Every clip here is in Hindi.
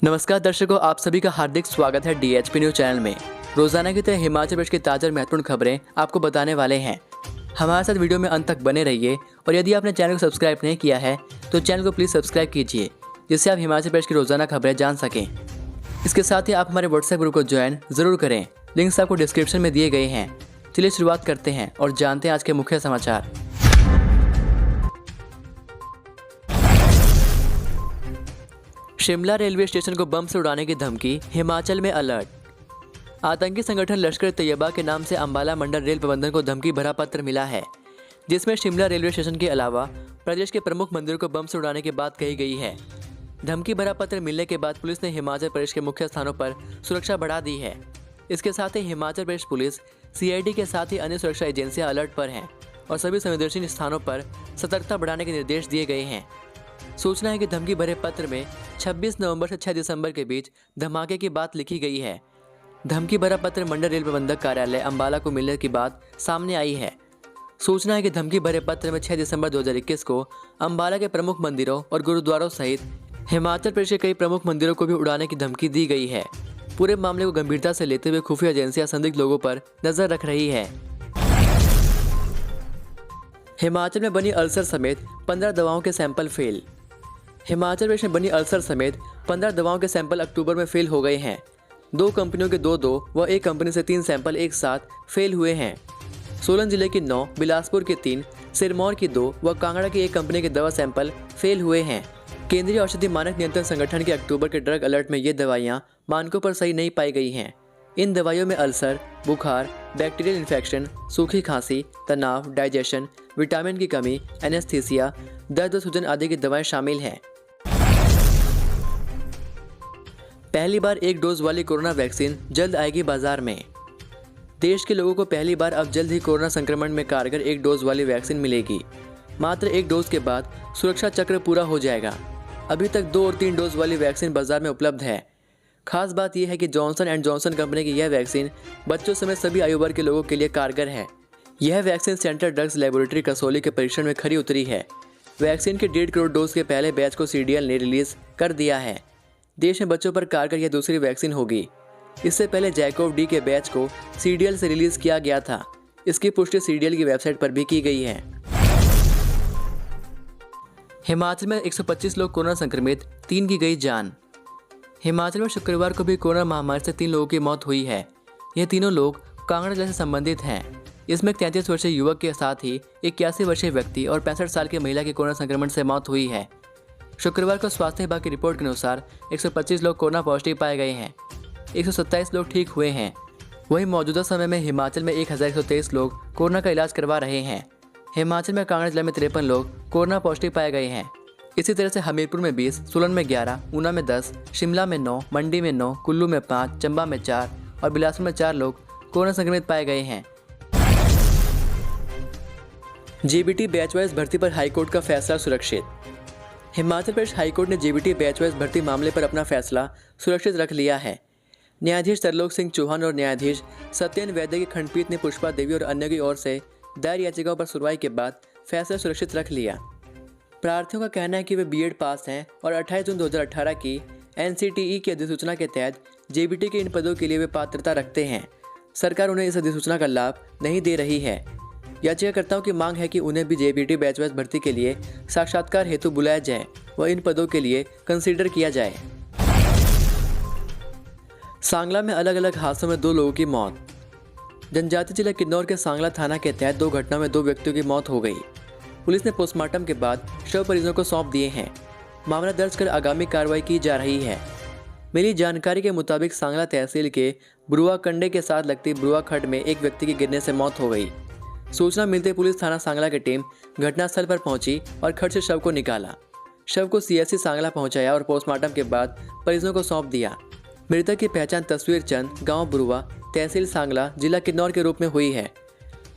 नमस्कार दर्शकों, आप सभी का हार्दिक स्वागत है DHP न्यूज चैनल में। रोजाना की तरह हिमाचल प्रदेश की ताजा और महत्वपूर्ण खबरें आपको बताने वाले हैं। हमारे साथ वीडियो में अंत तक बने रहिए और यदि आपने चैनल को सब्सक्राइब नहीं किया है तो चैनल को प्लीज़ सब्सक्राइब कीजिए, जिससे आप हिमाचल प्रदेश की रोजाना खबरें जान सकें। इसके साथ ही आप हमारे व्हाट्सएप ग्रुप को ज्वाइन जरूर करें, लिंक्स आपको डिस्क्रिप्शन में दिए गए हैं। चलिए शुरुआत करते हैं और जानते हैं आज के मुख्य समाचार। शिमला रेलवे स्टेशन को बम से उड़ाने की धमकी, हिमाचल में अलर्ट। आतंकी संगठन लश्कर तैयबा के नाम से अंबाला मंडल रेल प्रबंधन को धमकी भरा पत्र मिला है, जिसमें शिमला रेलवे स्टेशन के अलावा प्रदेश के प्रमुख मंदिरों को बम से उड़ाने की बात कही गई है। धमकी भरा पत्र मिलने के बाद पुलिस ने हिमाचल प्रदेश के मुख्य स्थानों पर सुरक्षा बढ़ा दी है। इसके साथ ही हिमाचल प्रदेश पुलिस, CID के साथ ही अन्य सुरक्षा एजेंसियां अलर्ट पर हैं और सभी संवेदनशील स्थानों पर सतर्कता बढ़ाने के निर्देश दिए गए हैं। सूचना है कि धमकी भरे पत्र में 26 नवंबर से 6 दिसंबर के बीच धमाके की बात लिखी गई है। धमकी भरा पत्र मंडल रेल प्रबंधक कार्यालय अंबाला को मिलने की बात सामने आई है। सूचना है कि धमकी भरे पत्र में 6 दिसंबर 2021 को अंबाला के प्रमुख मंदिरों और गुरुद्वारों सहित हिमाचल प्रदेश के कई प्रमुख मंदिरों को भी उड़ाने की धमकी दी गई है। पूरे मामले को गंभीरता से लेते हुए खुफिया एजेंसियां संदिग्ध लोगों पर नजर रख रही है। हिमाचल में बनी अल्सर समेत 15 दवाओं के सैंपल फेल। हिमाचल प्रदेश में बनी अल्सर समेत 15 दवाओं के सैंपल अक्टूबर में फेल हो गए हैं। 2 कंपनियों के 2 व एक कंपनी से 3 सैंपल एक साथ फेल हुए हैं। सोलन जिले की 9, बिलासपुर की 3, सिरमौर की 2 व कांगड़ा की एक कंपनी के दवा सैंपल फेल हुए हैं। केंद्रीय औषधि मानक नियंत्रण संगठन के अक्टूबर के ड्रग अलर्ट में ये दवाइयाँ मानकों पर सही नहीं पाई गई हैं। इन दवाइयों में अल्सर, बुखार, बैक्टीरियल इन्फेक्शन, सूखी खांसी, तनाव, डाइजेशन, विटामिन की कमी, एनेस्थीसिया, दर्द और सूजन आदि की दवाएं शामिल हैं। पहली बार 1 डोज वाली कोरोना वैक्सीन जल्द आएगी बाजार में। देश के लोगों को पहली बार अब जल्द ही कोरोना संक्रमण में कारगर 1 डोज वाली वैक्सीन मिलेगी। मात्र 1 डोज के बाद सुरक्षा चक्र पूरा हो जाएगा। अभी तक 2 और 3 डोज वाली वैक्सीन बाजार में उपलब्ध है। खास बात यह है कि जॉनसन एंड जॉनसन कंपनी की यह वैक्सीन बच्चों समेत सभी आयु वर्ग के लोगों के लिए कारगर है। यह vaccine central drugs laboratory Kasauli के परीक्षण में खरी उतरी है। वैक्सीन के 1.5 करोड़ डोज के पहले बैच को CDL ने रिलीज कर दिया है। देश में बच्चों पर कारगर यह दूसरी वैक्सीन होगी। इससे पहले जैकोव डी के बैच को CDL से रिलीज किया गया था। इसकी पुष्टि CDL की वेबसाइट पर भी की गई है। हिमाचल में 125 लोग कोरोना संक्रमित, 3 की गई जान। हिमाचल में शुक्रवार को भी कोरोना महामारी से 3 लोगों की मौत हुई है। ये तीनों लोग कांगड़ा जिले से संबंधित हैं। इसमें 33 वर्षीय युवक के साथ ही 81 वर्षीय व्यक्ति और 65 साल की महिला की कोरोना संक्रमण से मौत हुई है। शुक्रवार को स्वास्थ्य विभाग की रिपोर्ट के अनुसार 125 लोग कोरोना पॉजिटिव पाए गए हैं। 127 लोग ठीक हुए हैं। वहीं मौजूदा समय में हिमाचल में 1123 लोग कोरोना का इलाज करवा रहे हैं। हिमाचल में कांगड़ा जिले में 53 लोग कोरोना पॉजिटिव पाए गए हैं। इसी तरह से हमीरपुर में 20, सोलन में 11, ऊना में 10, शिमला में 9, मंडी में 9, कुल्लू में 5, चंबा में 4 और बिलासपुर में 4 लोग कोरोना संक्रमित पाए गए हैं। JBT बैच वाइज भर्ती पर हाईकोर्ट का फैसला सुरक्षित। हिमाचल प्रदेश हाईकोर्ट ने JBT बैच वाइज भर्ती मामले पर अपना फैसला सुरक्षित रख लिया है। न्यायाधीश तरलोक सिंह चौहान और न्यायाधीश सत्येन वैद्य की खंडपीठ ने पुष्पा देवी और अन्य की ओर से दायर याचिकाओं पर सुनवाई के बाद फैसला सुरक्षित रख लिया। प्रार्थियों का कहना है कि वे B.Ed पास हैं और 28 जून 2018 की NCTE की अधिसूचना के तहत JBT के इन पदों के लिए वे पात्रता रखते हैं। सरकार उन्हें इस अधिसूचना का लाभ नहीं दे रही है। याचिकाकर्ताओं की मांग है कि उन्हें भी JBT बैच वाइज भर्ती के लिए साक्षात्कार हेतु बुलाया जाए व इन पदों के लिए कंसीडर किया जाए। सांगला में अलग अलग हादसों में 2 लोगों की मौत। जनजातीय जिला किन्नौर के सांगला थाना के तहत 2 घटनाओं में 2 व्यक्तियों की मौत हो गई। पुलिस ने पोस्टमार्टम के बाद शव परिजनों को सौंप दिए हैं। मामला दर्ज कर आगामी कार्रवाई की जा रही है। मिली जानकारी के मुताबिक सांगला तहसील के ब्रुआ कंडे के साथ लगती ब्रुआ खड्ड में एक व्यक्ति की गिरने से मौत हो गई। सूचना मिलते पुलिस थाना सांगला की टीम घटनास्थल पर पहुंची और खड्ड से शव को निकाला। शव को CSC सांगला पहुंचाया और पोस्टमार्टम के बाद परिजनों को सौंप दिया। मृतक की पहचान तस्वीर चंद, गांव ब्रुआ, तहसील सांगला, जिला किन्नौर के रूप में हुई है।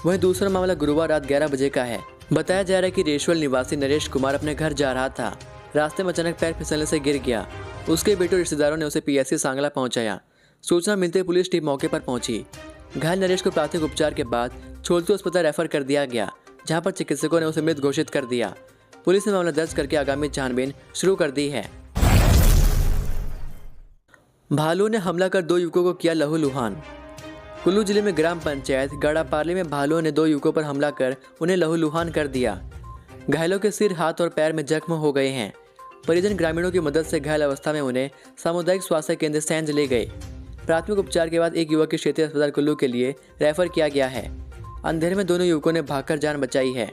वहीं दूसरा मामला गुरुवार रात 11 बजे का है। बताया जा रहा है कि रेशवल निवासी नरेश कुमार अपने घर जा रहा था। रास्ते में अचानक पैर फिसलने से गिर गया। उसके बेटे और रिश्तेदारों ने उसे PSC सांगला पहुंचाया। सूचना मिलते पुलिस टीम मौके पर पहुंची। घायल नरेश को प्राथमिक उपचार के बाद छोलतू अस्पताल रेफर कर दिया गया, जहां पर चिकित्सकों ने उसे मृत घोषित कर दिया। पुलिस ने मामला दर्ज करके आगामी छानबीन शुरू कर दी है। भालू ने हमला कर 2 युवकों को किया लहूलुहान। कुल्लू जिले में ग्राम पंचायत गाड़ापारली में भालुओं ने 2 युवकों पर हमला कर उन्हें लहूलुहान कर दिया। घायलों के सिर, हाथ और पैर में जख्म हो गए हैं। परिजन ग्रामीणों की मदद से घायल अवस्था में उन्हें सामुदायिक स्वास्थ्य केंद्र सैंज ले गए। प्राथमिक उपचार के बाद एक युवक के क्षेत्रीय अस्पताल कुल्लू के लिए रेफर किया गया है। अंधेरे में दोनों युवकों ने भागकर जान बचाई है।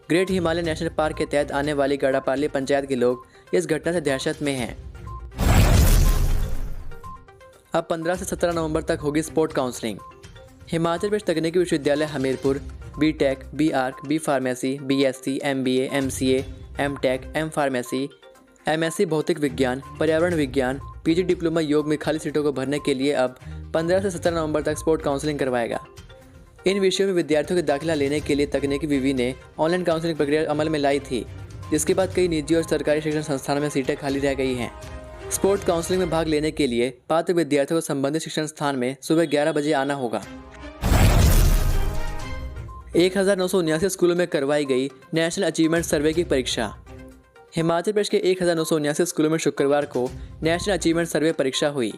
ग्रेट हिमालय नेशनल पार्क के तहत आने वाली गाड़ापारली पंचायत के लोग इस घटना से दहशत में हैं। अब 15 से 17 नवंबर तक होगी स्पोर्ट काउंसलिंग। हिमाचल प्रदेश तकनीकी विश्वविद्यालय Hamirpur BTech, B Arch, B pharmacy, BSc, MBA, MCA, MTech, M pharmacy, MSc भौतिक विज्ञान, पर्यावरण विज्ञान, पीजी डिप्लोमा योग में खाली सीटों को भरने के लिए अब 15 से 17 नवंबर तक स्पोर्ट काउंसलिंग करवाएगा। इन विषयों में विद्यार्थियों के दाखिला लेने के लिए तकनीकी विवि ने ऑनलाइन काउंसलिंग प्रक्रिया अमल में लाई थी, जिसके बाद कई निजी और सरकारी शिक्षण संस्थानों में सीटें खाली रह गई हैं। स्पोर्ट काउंसलिंग में भाग लेने के लिए पात्र विद्यार्थियों को संबंधित शिक्षण स्थान में सुबह 11 बजे आना होगा। 1979 स्कूलों में करवाई गई नेशनल अचीवमेंट सर्वे की परीक्षा। हिमाचल प्रदेश के 1979 स्कूलों में शुक्रवार को नेशनल अचीवमेंट सर्वे परीक्षा हुई।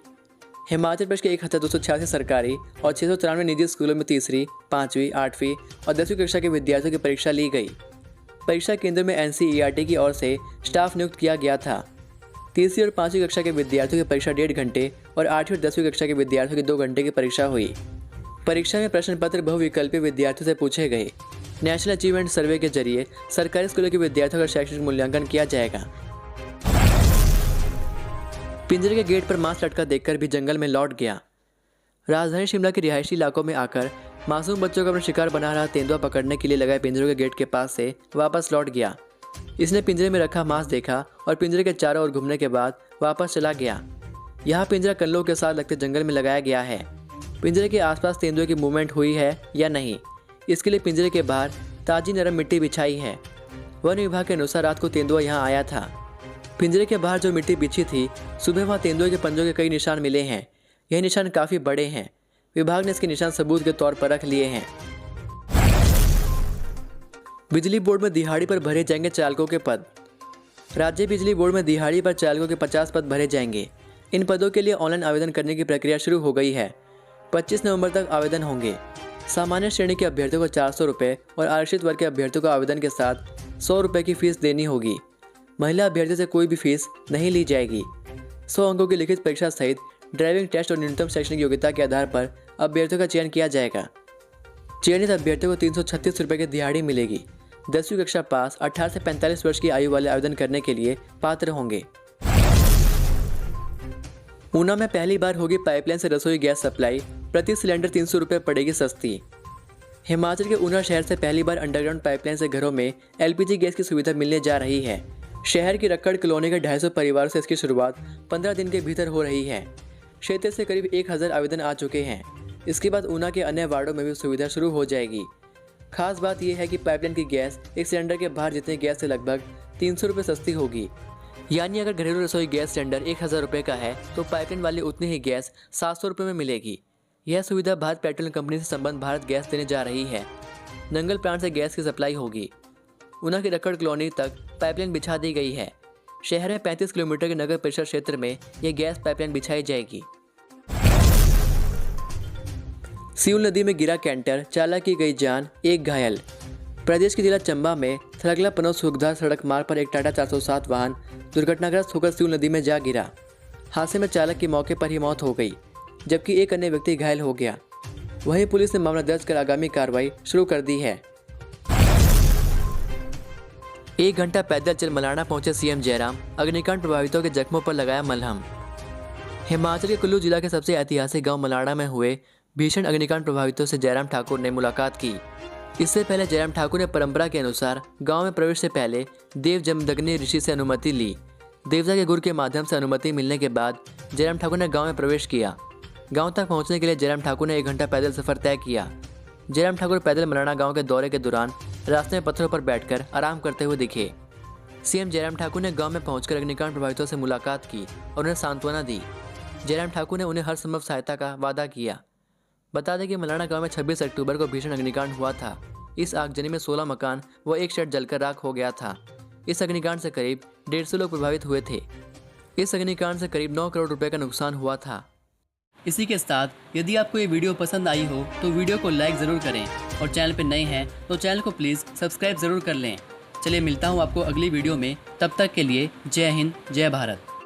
हिमाचल प्रदेश के 1286 सरकारी और 693 निजी स्कूलों में तीसरी, 5वीं, 8वीं और 10वीं कक्षा के विद्यार्थियों की परीक्षा ली गई। परीक्षा केंद्र में एनसीईआरटी की ओर से स्टाफ नियुक्त किया गया था। तीसरी और 5वीं कक्षा के विद्यार्थियों की परीक्षा 1.5 घंटे और 8वीं और 10वीं कक्षा के विद्यार्थियों की 2 घंटे की परीक्षा हुई। परीक्षा में प्रश्न पत्र बहुविकल्पीय विद्यार्थियों से पूछे गए। नेशनल अचीवमेंट सर्वे के जरिए सरकारी स्कूलों के विद्यार्थियों का शैक्षणिक मूल्यांकन किया जाएगा। पिंजरे के गेट पर मांस लटका देखकर भी जंगल में लौट गया। राजधानी शिमला के रिहायशी इलाकों में आकर मासूम बच्चों को अपना शिकार बना रहा तेंदुआ पकड़ने के लिए लगाए पिंजरों के गेट के पास से वापस लौट गया। इसने पिंजरे में रखा मांस देखा और पिंजरे के चारों ओर घूमने के बाद वापस चला गया। यहाँ पिंजरा कल्लों के साथ लगते जंगल में लगाया गया है। पिंजरे के आसपास तेंदुए की मूवमेंट हुई है या नहीं, इसके लिए पिंजरे के बाहर ताजी नरम मिट्टी बिछाई है। वन विभाग के अनुसार रात को तेंदुआ यहाँ आया था। पिंजरे के बाहर जो मिट्टी बिछी थी, सुबह वहाँ तेंदुए के पंजों के कई निशान मिले हैं। यह निशान काफ़ी बड़े हैं। विभाग ने इसके निशान सबूत के तौर पर रख लिए हैं। बिजली बोर्ड में दिहाड़ी पर भरे जाएंगे चालकों के पद। राज्य बिजली बोर्ड में दिहाड़ी पर चालकों के 50 पद भरे जाएंगे। इन पदों के लिए ऑनलाइन आवेदन करने की प्रक्रिया शुरू हो गई है। 25 नवंबर तक आवेदन होंगे। सामान्य श्रेणी के अभ्यर्थियों को 400 रुपये और आरक्षित वर्ग के अभ्यर्थियों को आवेदन के साथ 100 रुपये की फीस देनी होगी। महिला अभ्यर्थियों से कोई भी फीस नहीं ली जाएगी। 100 अंकों की लिखित परीक्षा सहित ड्राइविंग टेस्ट और न्यूनतम शैक्षणिक योग्यता के आधार पर अभ्यर्थियों का चयन किया जाएगा। चयनित अभ्यर्थियों को 336 रुपये की दिहाड़ी मिलेगी। 10वीं कक्षा पास 18 से 45 वर्ष की आयु वाले आवेदन करने के लिए पात्र होंगे। ऊना में पहली बार होगी पाइपलाइन से रसोई गैस सप्लाई। प्रति सिलेंडर 300 रुपये पड़ेगी सस्ती। हिमाचल के ऊना शहर से पहली बार अंडरग्राउंड पाइपलाइन से घरों में एलपीजी गैस की सुविधा मिलने जा रही है। शहर की रक्कड़ कॉलोनी के 250 परिवारों से इसकी शुरुआत 15 दिन के भीतर हो रही है। क्षेत्र से करीब 1000 आवेदन आ चुके हैं। इसके बाद ऊना के अन्य वार्डों में भी सुविधा शुरू हो जाएगी। खास बात यह है कि पाइपलाइन की गैस एक सिलेंडर के बाहर जितनी गैस से लगभग 300 रुपये सस्ती होगी। यानी अगर घरेलू रसोई गैस सिलेंडर 1000 रुपये का है तो पाइपलाइन वाली उतनी ही गैस 700 रुपये में मिलेगी। यह सुविधा भारत पेट्रोलियम कंपनी से संबंध भारत गैस देने जा रही है। नंगल प्लांट से गैस की सप्लाई होगी। ऊना की रक्कड़ कॉलोनी तक पाइपलाइन बिछा दी गई है। शहर में 35 किलोमीटर के नगर परिषद क्षेत्र में यह गैस पाइपलाइन बिछाई जाएगी। सियूल नदी में गिरा कैंटर, चालक की गई जान, 1 घायल। प्रदेश के जिला चंबा में थरगला पनौत सुखदार सड़क मार्ग पर एक टाटा 407 वाहन दुर्घटनाग्रस्त होकर सियूल नदी में जा गिरा। हादसे में चालक की मौके पर ही मौत हो गई, जबकि एक अन्य व्यक्ति घायल हो गया। वहीं पुलिस ने मामला दर्ज कर आगामी कार्रवाई शुरू कर दी है। 1 घंटा पैदल चल मलारना पहुंचे सीएम जयराम, अग्निकांड प्रभावितों के जख्मों पर लगाया मलहम। हिमाचल के कुल्लू जिला के सबसे ऐतिहासिक गांव मलारना में हुए भीषण अग्निकांड प्रभावितों से जयराम ठाकुर ने मुलाकात की। इससे पहले जयराम ठाकुर ने परंपरा के अनुसार गांव में प्रवेश से पहले देव जमदग्नि ऋषि से अनुमति ली। देवता के गुर के माध्यम से अनुमति मिलने के बाद जयराम ठाकुर ने गांव में प्रवेश किया। गांव तक पहुंचने के लिए जयराम ठाकुर ने 1 घंटा पैदल सफर तय किया। जयराम ठाकुर पैदल मलारना गांव के दौरे के दौरान रास्ते में पत्थरों पर बैठकर आराम करते हुए दिखे। सीएम जयराम ठाकुर ने गांव में पहुंचकर अग्निकांड प्रभावितों से मुलाकात की और उन्हें सांत्वना दी। जयराम ठाकुर ने उन्हें हर संभव सहायता का वादा किया। बता दें कि मलारना गांव में 26 अक्टूबर को भीषण अग्निकांड हुआ था। इस आगजनी में 16 मकान व एक शेड जलकर राख हो गया था। इस अग्निकांड से करीब 150 लोग प्रभावित हुए थे। इस अग्निकांड से करीब 9 करोड़ रुपए का नुकसान हुआ था। इसी के साथ यदि आपको ये वीडियो पसंद आई हो तो वीडियो को लाइक ज़रूर करें और चैनल पर नए हैं तो चैनल को प्लीज़ सब्सक्राइब ज़रूर कर लें। चलिए मिलता हूँ आपको अगली वीडियो में, तब तक के लिए जय हिंद जय भारत।